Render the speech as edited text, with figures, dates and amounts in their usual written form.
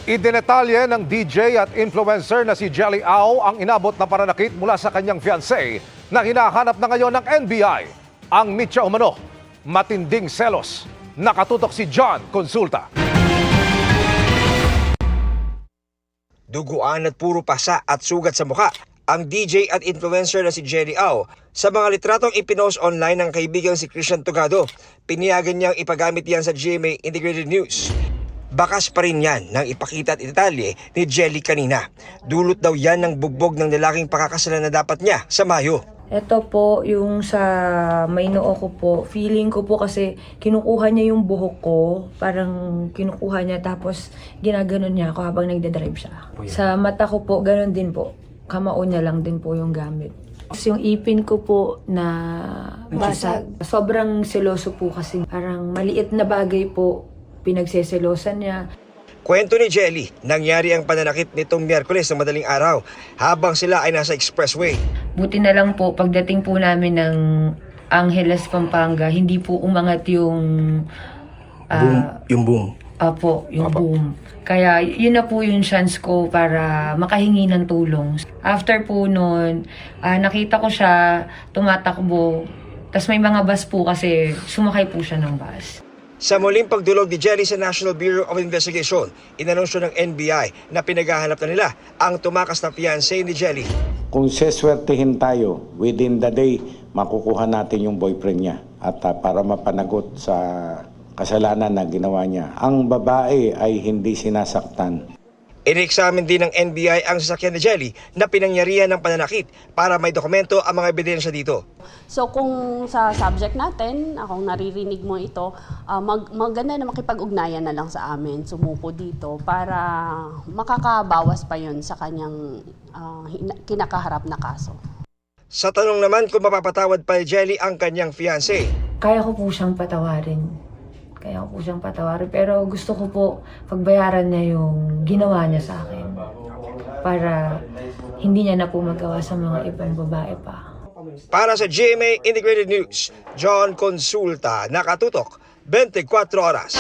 Idinetalye ng DJ at influencer na si Jelly Au ang inabot na pananakit mula sa kanyang fiancé na hinahanap na ngayon ng NBI. Ang mitya umano, matinding selos. Nakatutok si John Consulta. Duguan at puro pasa at sugat sa mukha ang DJ at influencer na si Jelly Au sa mga litratong ipinost online ng kaibigang si Christian Togado. Piniyagan niyang ipagamit yan sa GMA Integrated News. Bakas pa rin yan nang ipakita at idetalye ni Jelly kanina. Dulot daw yan ng bugbog ng lalaking pakakasalan na dapat niya sa Mayo. Ito po yung sa may noo ko po. Feeling ko po kasi kinukuha niya yung buhok ko. Parang kinukuha niya tapos ginaganon niya ako habang nagdadrive siya. Sa mata ko po, ganon din po. Kamao niya lang din po yung gamit. Tapos yung ipin ko po na basag. Sobrang seloso po kasi parang maliit na bagay po pinagseselosan niya. Kwento ni Jelly, nangyari ang pananakit nitong Miyerkules ng madaling araw habang sila ay nasa expressway. Buti na lang po, pagdating po namin ng Angeles, Pampanga, hindi po umangat yung Yung boom. Apo, yung boom. Kaya yun na po yung chance ko para makahingi ng tulong. After po nun, nakita ko siya tumatakbo. Tapos may mga bus po kasi sumakay po siya ng bus. Sa muling pagdulog ni Jelly sa National Bureau of Investigation, inanunsyo ng NBI na pinaghahanap na nila ang tumakas na fiancé ni Jelly. Kung seswertihin tayo, within the day, makukuha natin yung boyfriend niya at para mapanagot sa kasalanan na ginawa niya. Ang babae ay hindi sinasaktan. Inexamin din ng NBI ang sasakyan ni Jelly na pinangyarihan ng pananakit para may dokumento ang mga ebidensya dito. So kung sa subject natin, kung naririnig mo ito, maganda na makipag-ugnayan na lang sa amin, sumuko dito para makakabawas pa yun sa kanyang kinakaharap na kaso. Sa tanong naman kung mapapatawad pa ni Jelly ang kanyang fiancé, Kaya ko po siyang patawarin. Pero gusto ko po pagbayaran niya yung ginawa niya sa akin. Para hindi niya na po magawa sa mga ibang babae pa. para sa GMA Integrated News, John Consulta, nakatutok 24 oras.